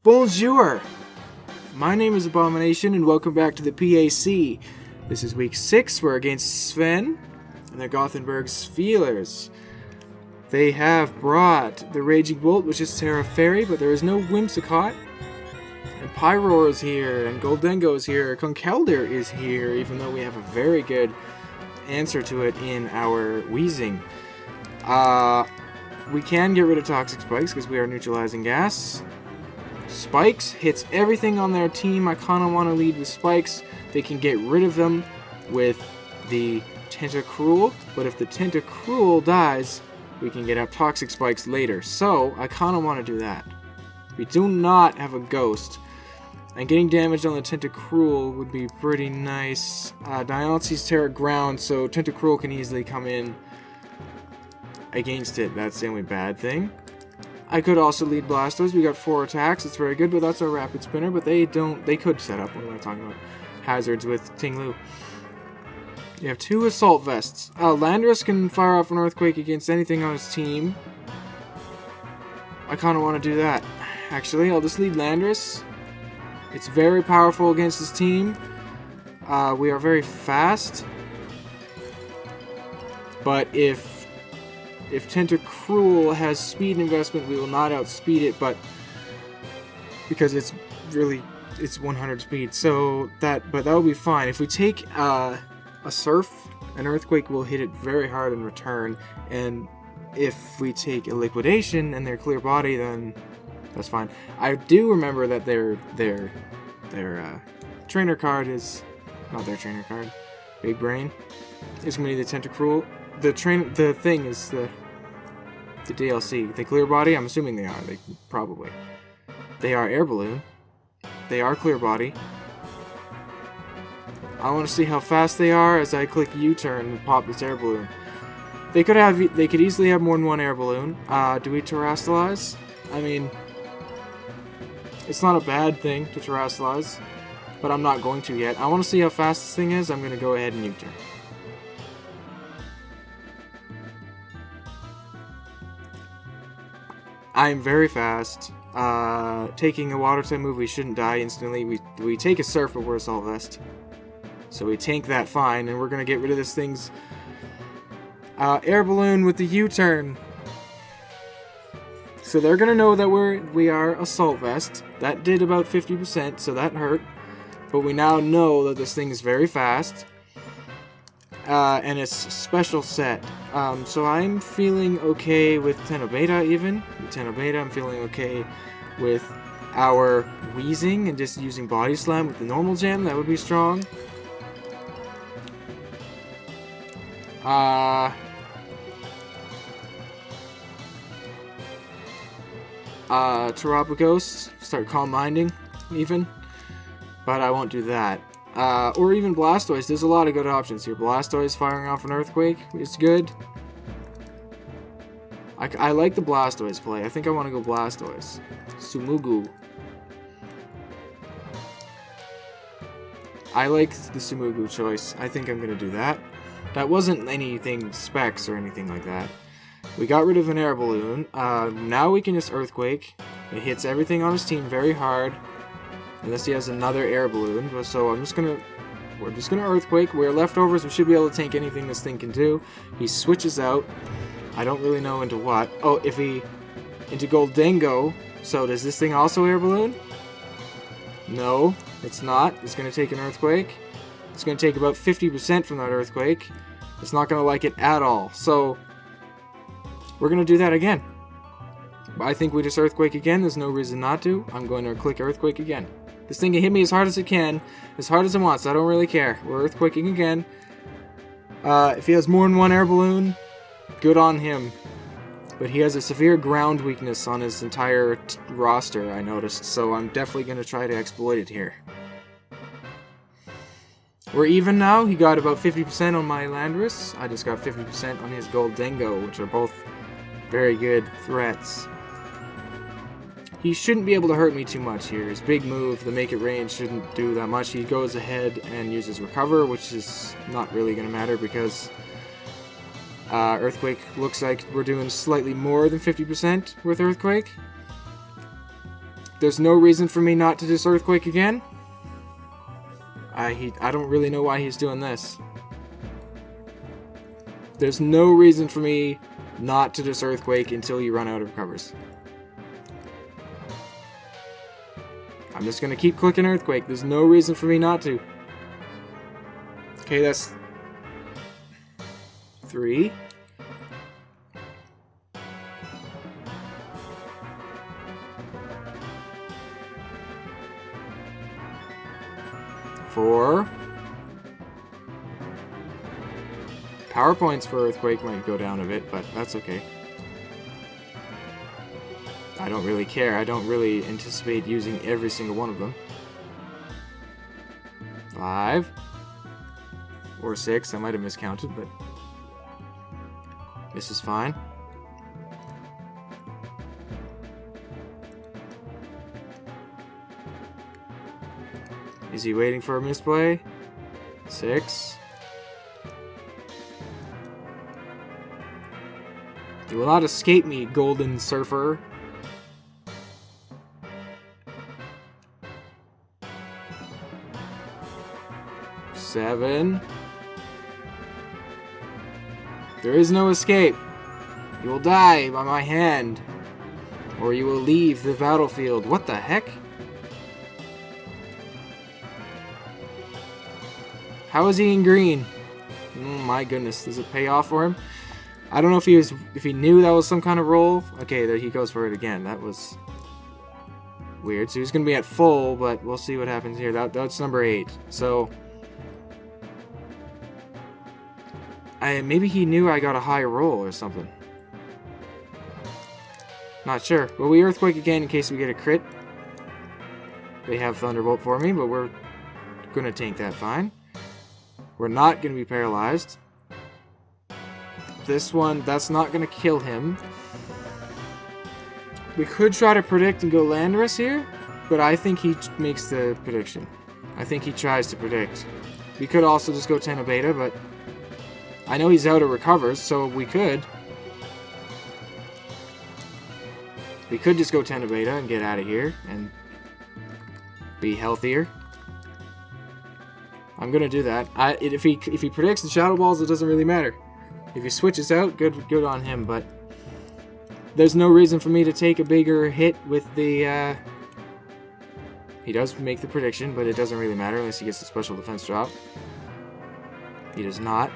Bonjour! My name is Abomination and welcome back to the PAC. This is week 6, we're against Sven and the Gothenberg Sphealers. They have brought the Raging Bolt, which is Terra Fairy, but there is no Whimsicott. And Pyroar is here, and Goldengo is here, Conkeldurr is here, even though we have a very good answer to it in our Wheezing. We can get rid of Toxic Spikes because we are neutralizing gas. Spikes hits everything on their team. I kind of want to lead with Spikes. They can get rid of them with the Tentacruel, but if the Tentacruel dies, we can get up Toxic Spikes later. So, I kind of want to do that. We do not have a Ghost, and getting damaged on the Tentacruel would be pretty nice. Dionysi's Terra Ground, so Tentacruel can easily come in against it. That's the only bad thing. I could also lead Blastoise. We got 4 attacks. It's very good, but that's our Rapid Spinner. But they could set up, what am I talking about? Hazards with Tinglu. You have 2 Assault Vests. Landorus can fire off an Earthquake against anything on his team. I kind of want to do that. Actually, I'll just lead Landorus. It's very powerful against his team. We are very fast. But if Tentacruel has speed investment, we will not outspeed it, but because it's 100 speed, so that will be fine. If we take a Surf, an Earthquake will hit it very hard in return, and if we take a Liquidation and their Clear Body, then that's fine. I do remember that their trainer card is not their trainer card. Big Brain is going to be the Tentacruel. The thing is the DLC. The Clear Body, I'm assuming they are. Probably. They are Air Balloon. They are Clear Body. I want to see how fast they are as I click U-turn and pop this Air Balloon. They could easily have more than one Air Balloon. Do we Terrastallize? I mean, it's not a bad thing to Terrastallize, but I'm not going to yet. I want to see how fast this thing is. I'm going to go ahead and U-turn. I'm very fast. Taking a water type move, we shouldn't die instantly. We take a Surf, but we're Assault Vest. So we tank that fine, and we're going to get rid of this thing's Air Balloon with the U-turn. So they're going to know that we are Assault Vest. That did about 50%, so that hurt. But we now know that this thing is very fast. And it's special set. So I'm feeling okay with Tenobeta even. With Tenobeta, I'm feeling okay with our Wheezing and just using Body Slam with the normal gem. That would be strong. Terapagos, start Calm Minding even. But I won't do that. Or even Blastoise. There's a lot of good options here. Blastoise firing off an Earthquake is good. I like the Blastoise play. I think I want to go Blastoise. Sumugu. I like the Sumugu choice. I think I'm going to do that. That wasn't anything specs or anything like that. We got rid of an Air Balloon. Now we can just Earthquake. It hits everything on his team very hard. Unless he has another Air Balloon. So we're just gonna Earthquake. We're leftovers. We should be able to tank anything this thing can do. He switches out. I don't really know into what. Oh, into Goldengo. So does this thing also Air Balloon? No, it's not. It's gonna take an Earthquake. It's gonna take about 50% from that Earthquake. It's not gonna like it at all. So we're gonna do that again. I think we just Earthquake again. There's no reason not to. I'm going to click Earthquake again. This thing can hit me as hard as it can, as hard as it wants. I don't really care. We're Earthquaking again. If he has more than one Air Balloon, good on him. But he has a severe ground weakness on his entire roster, I noticed. So I'm definitely going to try to exploit it here. We're even now. He got about 50% on my Landorus. I just got 50% on his Goldengo, which are both very good threats. He shouldn't be able to hurt me too much here. His big move, the Make It Rain, shouldn't do that much. He goes ahead and uses Recover, which is not really going to matter because Earthquake looks like we're doing slightly more than 50% with Earthquake. There's no reason for me not to just Earthquake again. I don't really know why he's doing this. There's no reason for me not to just Earthquake until you run out of recovers. I'm just gonna keep clicking Earthquake. There's no reason for me not to. Okay, that's 3. Four. Power points for Earthquake might go down a bit, but that's okay. I don't really care. I don't really anticipate using every single one of them. 5. Or 6. I might have miscounted, but this is fine. Is he waiting for a misplay? 6. You will not escape me, Golden Surfer. 7. There is no escape. You will die by my hand, or you will leave the battlefield. What the heck? How is he in green? Oh my goodness, does it pay off for him? I don't know if he knew that was some kind of roll. Okay, there he goes for it again. That was weird. So he's gonna be at full, but we'll see what happens here. That's number 8. So maybe he knew I got a high roll or something. Not sure. But we Earthquake again in case we get a crit. They have Thunderbolt for me, but we're gonna tank that fine. We're not gonna be paralyzed. This one, that's not gonna kill him. We could try to predict and go Landorus here, but I think he makes the prediction. I think he tries to predict. We could also just go Tenno Beta, but I know he's out of recovers, so we could. We could just go Tenno Beta and get out of here and be healthier. I'm gonna do that. If he predicts the Shadow Balls, it doesn't really matter. If he switches out, good on him. But there's no reason for me to take a bigger hit with the. He does make the prediction, but it doesn't really matter unless he gets the special defense drop. He does not.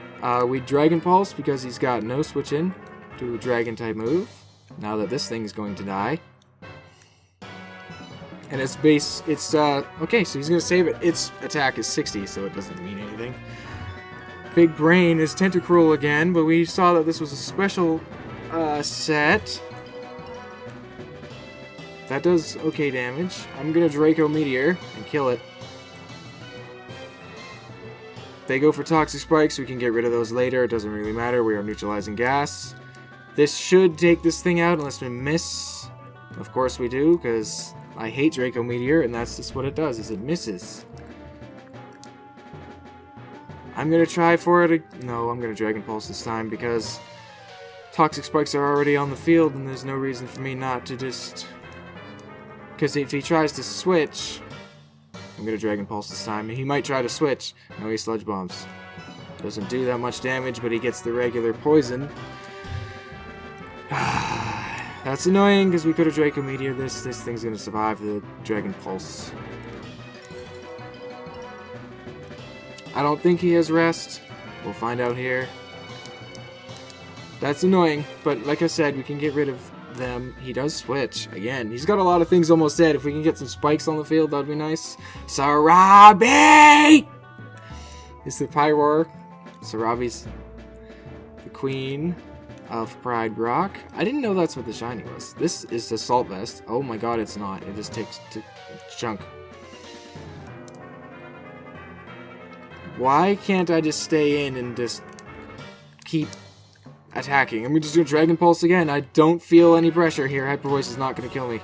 We Dragon Pulse because he's got no switch in to a Dragon type move. Now that this thing is going to die. And its base, okay, so he's going to save it. Its attack is 60, so it doesn't mean anything. Big Brain is Tentacruel again, but we saw that this was a special set. That does okay damage. I'm going to Draco Meteor and kill it. They go for Toxic Spikes, we can get rid of those later. It doesn't really matter, we are neutralizing gas. This should take this thing out unless we miss. Of course we do, because I hate Draco Meteor, and that's just what it does, is it misses. I'm going to try for it. No, I'm going to Dragon Pulse this time, because Toxic Spikes are already on the field, and there's no reason for me not to just... Because if he tries to switch... I'm going to Dragon Pulse this time. He might try to switch. No, he Sludge Bombs. Doesn't do that much damage, but he gets the regular poison. That's annoying, because we could have Draco Meteor this. This thing's going to survive the Dragon Pulse. I don't think he has rest. We'll find out here. That's annoying, but like I said, we can get rid of them. He does switch. Again, he's got a lot of things almost dead. If we can get some spikes on the field, that'd be nice. Sarabi! It's the Pyroar. Sarabi's the queen of Pride Rock. I didn't know that's what the shiny was. This is the Salt Vest. Oh my god, it's not. It just takes a chunk. Why can't I just stay in and just keep attacking? I'm just going to Dragon Pulse again. I don't feel any pressure here. Hyper Voice is not going to kill me.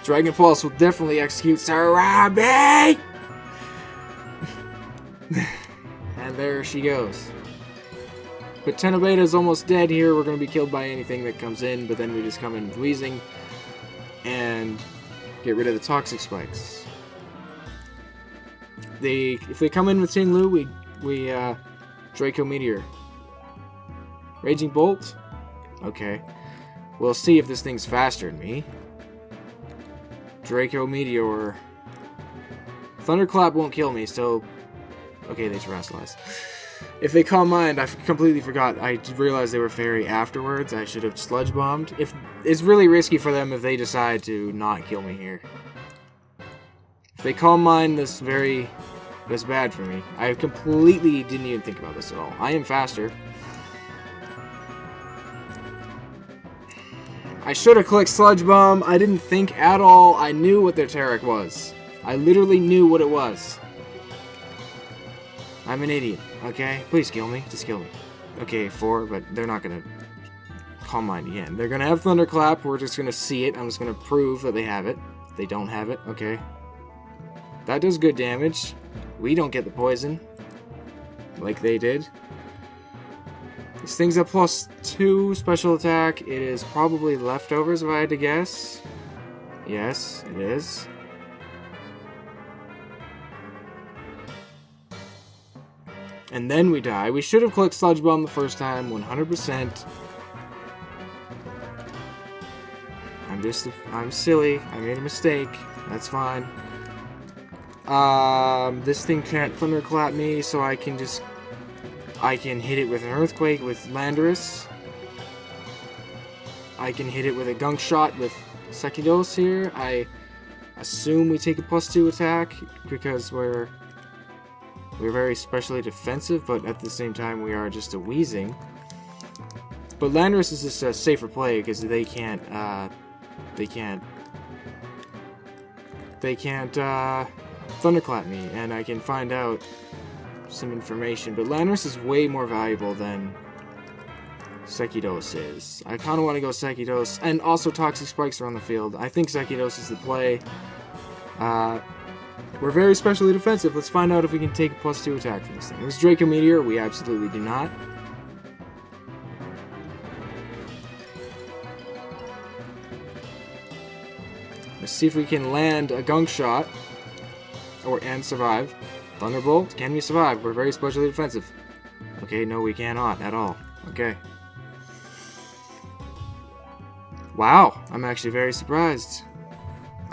Dragon Pulse will definitely execute Sarabi! And there she goes. But Tenno Beta is almost dead here. We're going to be killed by anything that comes in, but then we just come in with Wheezing. and get rid of the toxic spikes. If they come in with Ting-Lu, we Draco Meteor. Raging Bolt? Okay. We'll see if this thing's faster than me. Draco Meteor. Thunderclap won't kill me, so... Okay, they terrestrialize. If they Calm Mind, I completely forgot. I realized they were Fairy afterwards. I should have Sludge Bombed. It's really risky for them if they decide to not kill me here. If they Calm Mind, that's bad for me. I completely didn't even think about this at all. I am faster. I should have clicked Sludge Bomb. I didn't think at all. I knew what their Taric was. I literally knew what it was. I'm an idiot, okay? Please kill me. Just kill me. Okay, 4, but they're not gonna Calm Mind again. They're gonna have Thunderclap. We're just gonna see it. I'm just gonna prove that they have it. They don't have it. Okay. That does good damage. We don't get the poison like they did. This thing's a +2 special attack. It is probably leftovers if I had to guess. Yes, it is. And then we die. We should have clicked Sludge Bomb the first time, 100%. I'm silly. I made a mistake. That's fine. This thing can't Thunderclap me, so I can hit it with an Earthquake with Landorus. I can hit it with a Gunk Shot with Sekidos here. I assume we take a +2 attack because we're very specially defensive, but at the same time we are just a Weezing. But Landorus is just a safer play because they can't Thunderclap me, and I can find out some information. But Landorus is way more valuable than Sekidos is. I kind of want to go Sekidos, and also Toxic Spikes are on the field. I think Sekidos is the play. We're very specially defensive. Let's find out if we can take a +2 attack from this thing. This Draco Meteor, we absolutely do not. Let's see if we can land a Gunk Shot and survive. Thunderbolt, can we survive? We're very specially defensive. Okay, no, we cannot at all. Okay. Wow, I'm actually very surprised.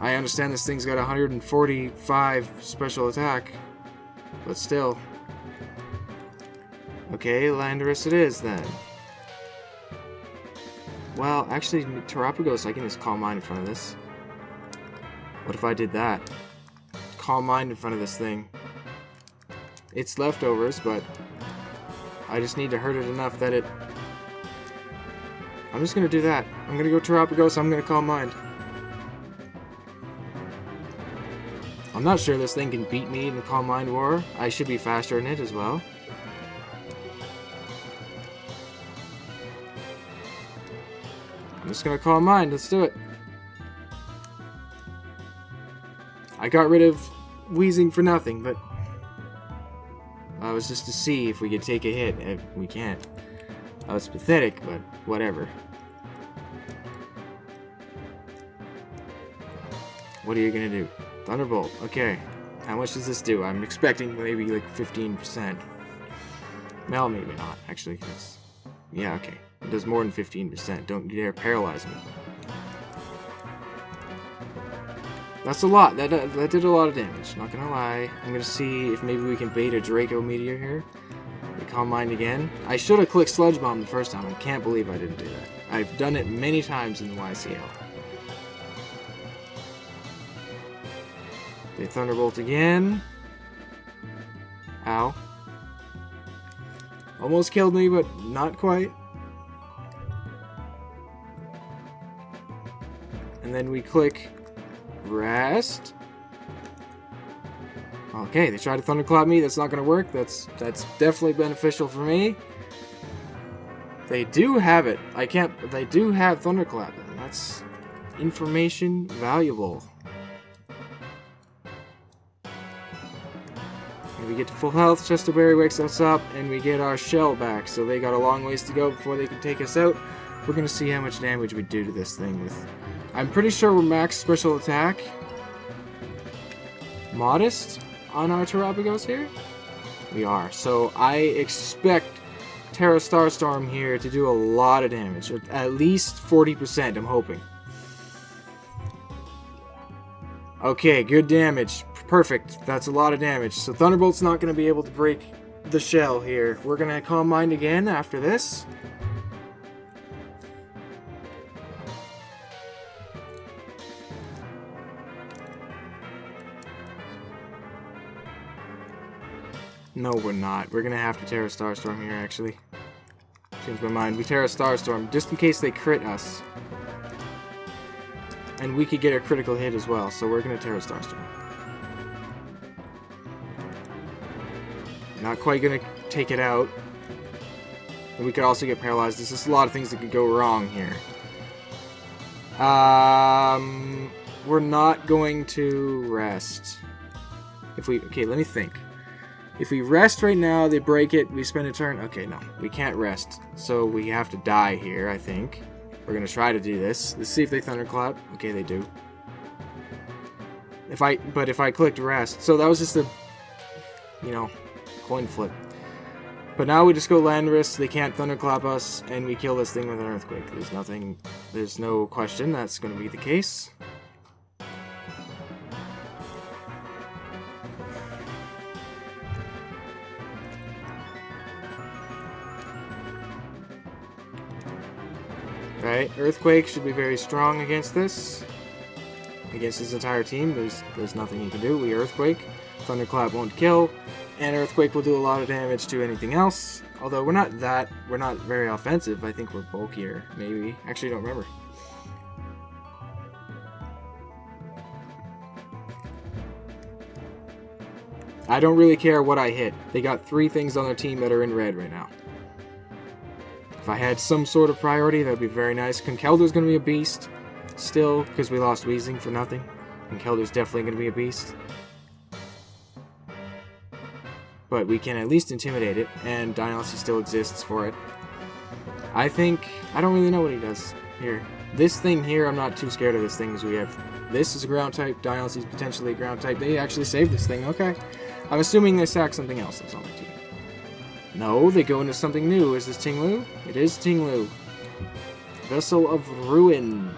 I understand this thing's got 145 special attack, but still. Okay, Landorus it is then. Well, actually, Terapagos, I can just Calm Mind in front of this. What if I did that? Calm Mind in front of this thing. It's leftovers, but I just need to hurt it enough that it... I'm just gonna do that. I'm gonna go Terapagos, I'm gonna Calm Mind. I'm not sure this thing can beat me in the Calm Mind War. I should be faster in it as well. I'm just gonna Calm Mind, let's do it. I got rid of Weezing for nothing, but that was just to see if we could take a hit. If we can't. That was pathetic, but whatever. What are you gonna do? Thunderbolt, okay. How much does this do? I'm expecting maybe like 15%. Well, maybe not, actually. Yeah, okay. It does more than 15%. Don't dare paralyze me. That's a lot. That did a lot of damage, not gonna lie. I'm gonna see if maybe we can bait a Draco Meteor here. We Calm Mind again. I should have clicked Sludge Bomb the first time. I can't believe I didn't do that. I've done it many times in the YCL. They Thunderbolt again. Ow. Almost killed me, but not quite. And then we click Rest. Okay, they tried to Thunderclap me. That's not going to work. That's definitely beneficial for me. They do have it. They do have Thunderclap. That's information valuable. We get to full health, Chesterberry wakes us up, and we get our shell back. So they got a long ways to go before they can take us out. We're going to see how much damage we do to this thing with... I'm pretty sure we're max special attack. Modest on our Terrapagos here? We are. So I expect Terra Starstorm here to do a lot of damage. At least 40%, I'm hoping. Okay, good damage. Perfect. That's a lot of damage. So Thunderbolt's not going to be able to break the shell here. We're going to Calm Mind again after this. No, we're not. We're going to have to Terra Starstorm here, actually. Changed my mind. We Terra Starstorm, just in case they crit us. And we could get a critical hit as well, so we're going to Terra Starstorm. Not quite going to take it out. And we could also get paralyzed. There's just a lot of things that could go wrong here. We're not going to rest. Okay, let me think. If we rest right now, they break it, we spend a turn. Okay, no, we can't rest. So we have to die here, I think. We're going to try to do this. Let's see if they Thunderclap. Okay, they do. But if I clicked rest, so that was just a, you know, coin flip. But now we just go Landorus, they can't Thunderclap us, and we kill this thing with an Earthquake. There's no question that's going to be the case. Right, Earthquake should be very strong against this. Against his entire team, there's nothing he can do. We Earthquake, Thunderclap won't kill, and Earthquake will do a lot of damage to anything else. Although we're not very offensive. I think we're bulkier, maybe. Actually, I don't remember. I don't really care what I hit. They got 3 things on their team that are in red right now. If I had some sort of priority, that would be very nice. Conkeldur's going to be a beast, still, because we lost Weezing for nothing. Conkeldur's definitely going to be a beast. But we can at least intimidate it, and Dialysy still exists for it. I don't really know what he does here. This thing here, I'm not too scared of this thing, because we have... This is a ground type, Dialysy's potentially a ground type. They actually saved this thing, okay. I'm assuming they sack something else that's on the team. No, they go into something new. Is this Tinglu? It is Tinglu. Vessel of Ruin.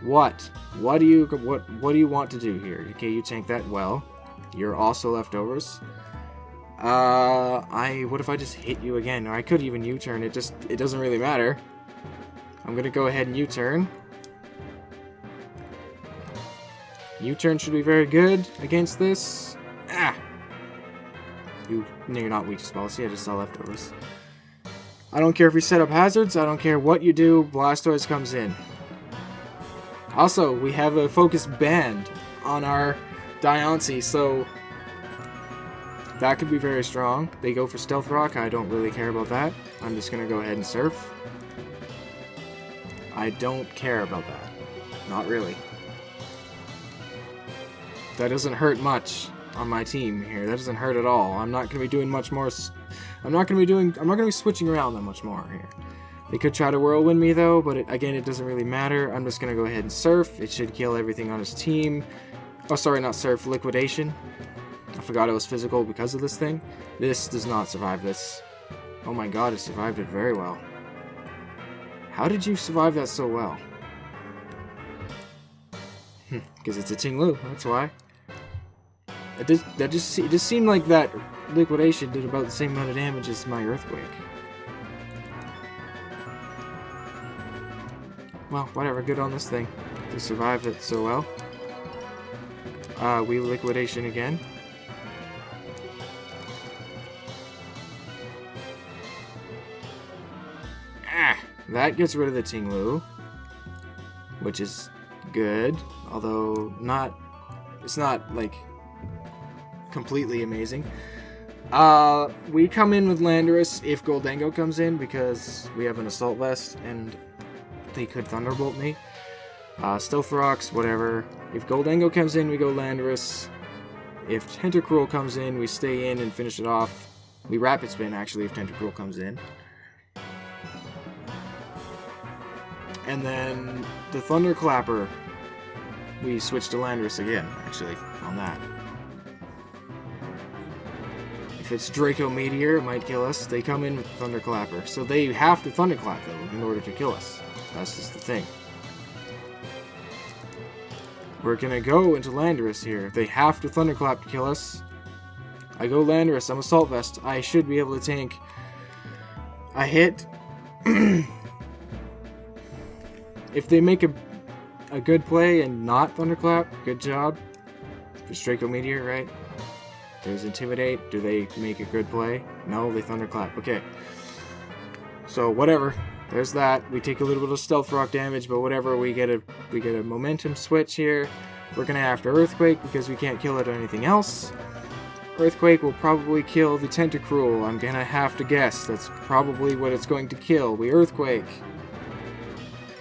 What? What do you want to do here? Okay, you tank that well. You're also leftovers. What if I just hit you again? Or I could even U-turn. It doesn't really matter. I'm gonna go ahead and U-turn. U-turn should be very good against this. Ah! No, you're not weak to spells. Yeah, just saw leftovers. I don't care if you set up hazards. I don't care what you do. Blastoise comes in. Also, we have a focus band on our Diancie, so that could be very strong. They go for Stealth Rock. I don't really care about that. I'm just going to go ahead and Surf. I don't care about that. Not really. That doesn't hurt much on my team here. That doesn't hurt at all. I'm not going to be doing much more. I'm not going to be switching around that much more here. They could try to Whirlwind me though, but again, it doesn't really matter. I'm just going to go ahead and Surf. It should kill everything on his team. Oh, sorry, not Surf. Liquidation. I forgot it was physical because of this thing. This does not survive this. Oh my god, it survived it very well. How did you survive that so well? Because it's a Tinglu, that's why. It just seemed like that Liquidation did about the same amount of damage as my Earthquake. Well, whatever, good on this thing. To survive it so well. We Liquidation again. That gets rid of the Tinglu, which is good, although it's not like completely amazing. We come in with Landorus if Goldango comes in because we have an Assault Vest and they could Thunderbolt me. Stealth Rocks, whatever. If Goldango comes in, we go Landorus. If Tentacruel comes in, we stay in and finish it off. We Rapid Spin, actually, if Tentacruel comes in. And then the Thunderclapper. We switch to Landorus again, actually, on that. If it's Draco Meteor, it might kill us. They come in with Thunderclapper. So they have to Thunderclap, though, in order to kill us. That's just the thing. We're gonna go into Landorus here. They have to Thunderclap to kill us. I go Landorus. I'm Assault Vest. I should be able to tank. I hit. If they make a good play and not Thunderclap, good job. It's Draco Meteor, right? There's Intimidate. Do they make a good play? No, they Thunderclap. Okay. So whatever. There's that. We take a little bit of Stealth Rock damage, but whatever. We get a momentum switch here. We're gonna have to Earthquake because we can't kill it or anything else. Earthquake will probably kill the Tentacruel. I'm gonna have to guess. That's probably what it's going to kill. We Earthquake.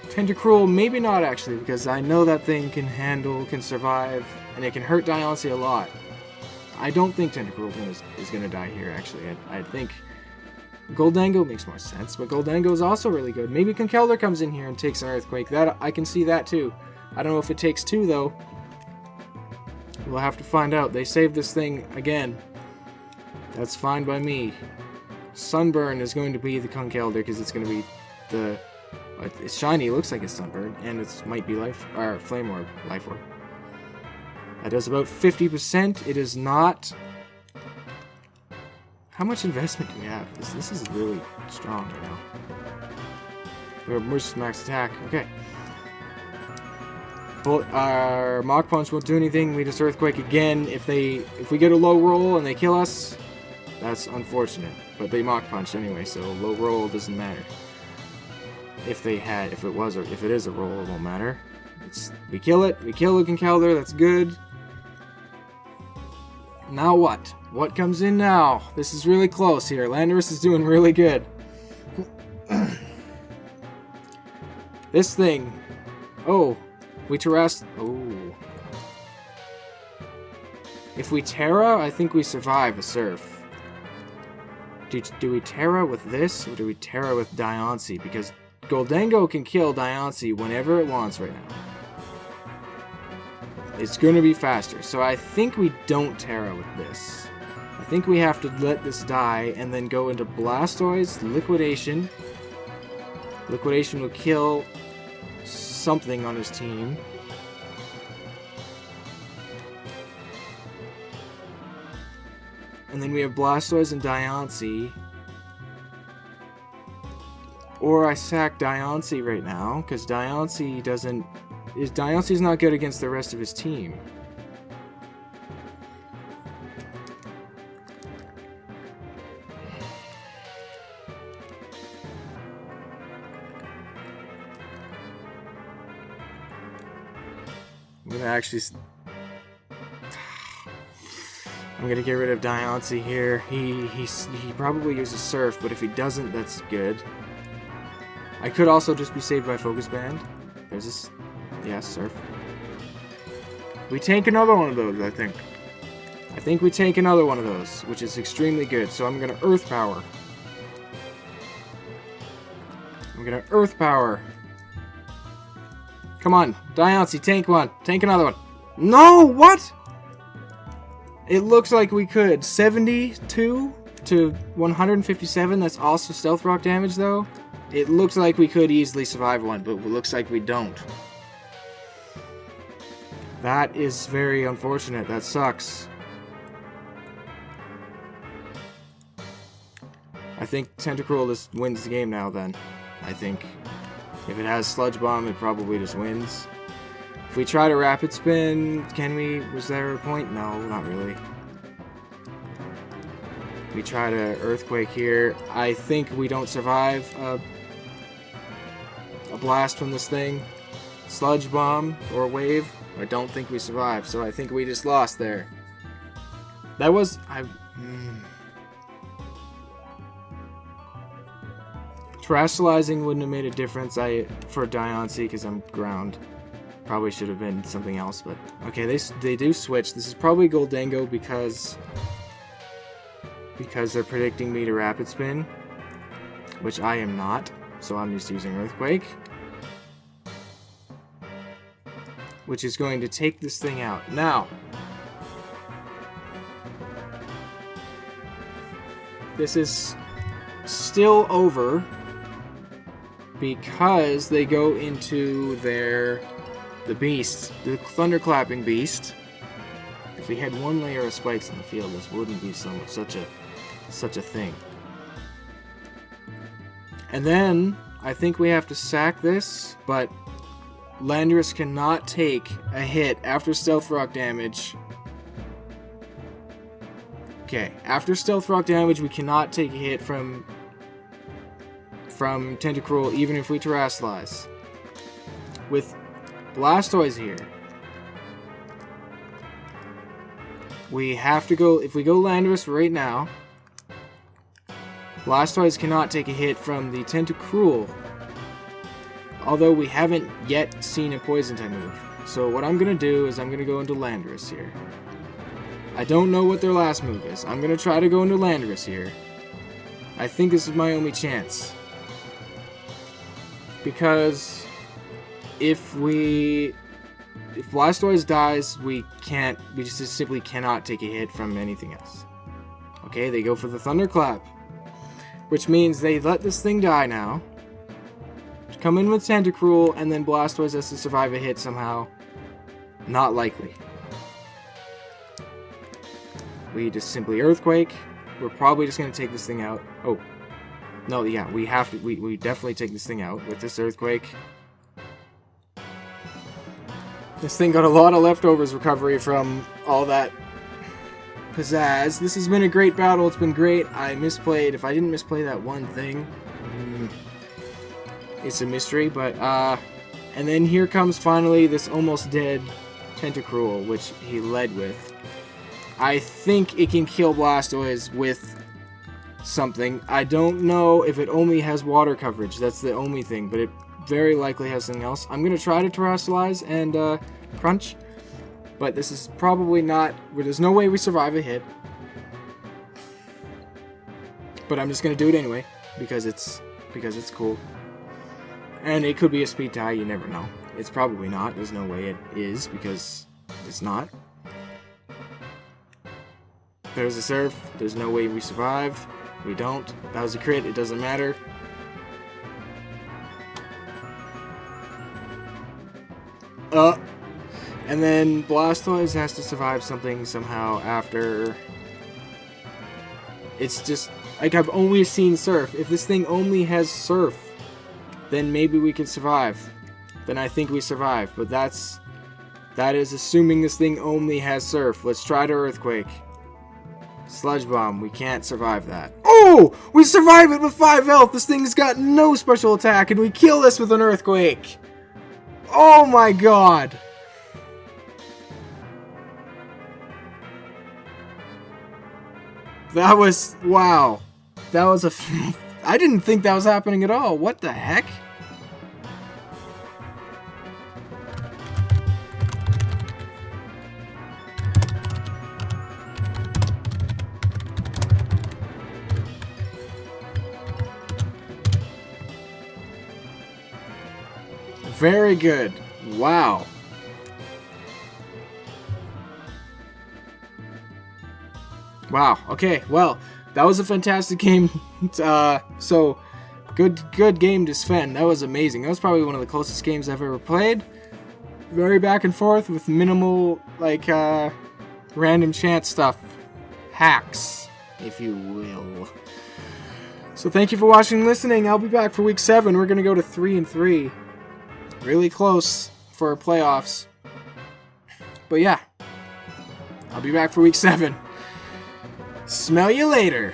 Tentacruel, maybe not actually, because I know that thing can survive, and it can hurt Diancie a lot. I don't think Tentacruel is going to die here, actually. I think Goldango makes more sense, but Goldango is also really good. Maybe Conkeldurr comes in here and takes an Earthquake. That I can see that too. I don't know if it takes two, though. We'll have to find out. They saved this thing again. That's fine by me. Sunburn is going to be the Conkeldurr, because it's going to be the... It's shiny, it looks like it's Sunburn, and it might be Flame Orb, Life Orb. That does about 50%. It is not... How much investment do we have? This is really strong right now. We're just max attack. Okay. Our Mach Punch won't do anything. We just Earthquake again. If we get a low roll and they kill us, that's unfortunate. But they Mach Punch anyway, so low roll doesn't matter. If it is a roll, it won't matter. We kill it. We kill the Conkeldurr. That's good. Now what? What comes in now? This is really close here. Landorus is doing really good. This thing. Oh, we Terrased. Oh. If we Terra, I think we survive a Surf. Do we Terra with this, or do we Terra with Diancie? Because Goldango can kill Diancie whenever it wants right now. It's going to be faster. So I think we don't Terra with this. I think we have to let this die and then go into Blastoise, Liquidation. Liquidation will kill something on his team. And then we have Blastoise and Diancie. Or I sack Diancie right now, because Diancie's not good against the rest of his team. I'm gonna get rid of Diancie here. He probably uses Surf, but if he doesn't, that's good. I could also just be saved by Focus Band. There's this... Yeah, Surf. We tank another one of those, I think. I think we tank another one of those, which is extremely good. So I'm gonna Earth Power. Come on, Diancie, tank one. Tank another one. No, what? It looks like we could. 72 to 157. That's also Stealth Rock damage, though. It looks like we could easily survive one, but it looks like we don't. That is very unfortunate. That sucks. I think Tentacruel just wins the game now, then. I think. If it has Sludge Bomb, it probably just wins. If we try to Rapid Spin, can we? Was there a point? No, not really. We try to Earthquake here. I think we don't survive a blast from this thing. Sludge Bomb or Wave. I don't think we survive, so I think we just lost there. That was... Terastallizing wouldn't have made a difference for Diancie because I'm ground. Probably should have been something else, but... Okay, they do switch. This is probably Goldango because they're predicting me to Rapid Spin, which I am not, so I'm just using Earthquake. which is going to take this thing out. Now, this is still over because they go into the beast, the thunderclapping beast. If we had one layer of spikes in the field, this wouldn't be such a thing. And then I think we have to sack this, but Landorus cannot take a hit after Stealth Rock damage. Okay, after Stealth Rock damage, we cannot take a hit from Tentacruel, even if we Terrasilize. With Blastoise here, we have to go, if we go Landorus right now, Blastoise cannot take a hit from the Tentacruel, although we haven't yet seen a Poison type move. So what I'm going to do is I'm going to go into Landorus here. I don't know what their last move is. I'm going to try to go into Landorus here. I think this is my only chance. Because if Blastoise dies, we just simply cannot take a hit from anything else. Okay, they go for the Thunderclap, which means they let this thing die now. Come in with Tentacruel, and then Blastoise has to survive a hit somehow. Not likely. We just simply Earthquake. We're probably just going to take this thing out. Oh. No, yeah, we have to. We definitely take this thing out with this Earthquake. This thing got a lot of leftovers recovery from all that pizzazz. This has been a great battle. It's been great. I misplayed. If I didn't misplay that one thing, it's a mystery. But, and then here comes finally this almost dead Tentacruel, which he led with. I think it can kill Blastoise with something. I don't know if it only has water coverage. That's the only thing, but it very likely has something else. I'm going to try to Terrasilize and Crunch, but this is probably not... There's no way we survive a hit. But I'm just going to do it anyway, because it's cool. And it could be a speed tie, you never know. It's probably not. There's no way it is, because it's not. There's a Surf. There's no way we survive. We don't. That was a crit. It doesn't matter. And then Blastoise has to survive something somehow after. It's just like I've only seen Surf. If this thing only has Surf, then maybe we can survive. Then I think we survive. But that is assuming this thing only has Surf. Let's try to Earthquake. Sludge Bomb. We can't survive that. Oh! We survive it with 5 health! This thing's got no special attack, and we kill this with an Earthquake! Oh my god! That was... Wow. That was a... I didn't think that was happening at all. What the heck? Very good. Wow. Wow. Okay. Well, that was a fantastic game. So good game to Sven. That was amazing. That was probably one of the closest games I've ever played. Very back and forth with minimal like random chance stuff. Hacks, if you will. So thank you for watching and listening. I'll be back for week 7. We're gonna go to 3-3. Really close for our playoffs. But yeah, I'll be back for week 7. Smell you later.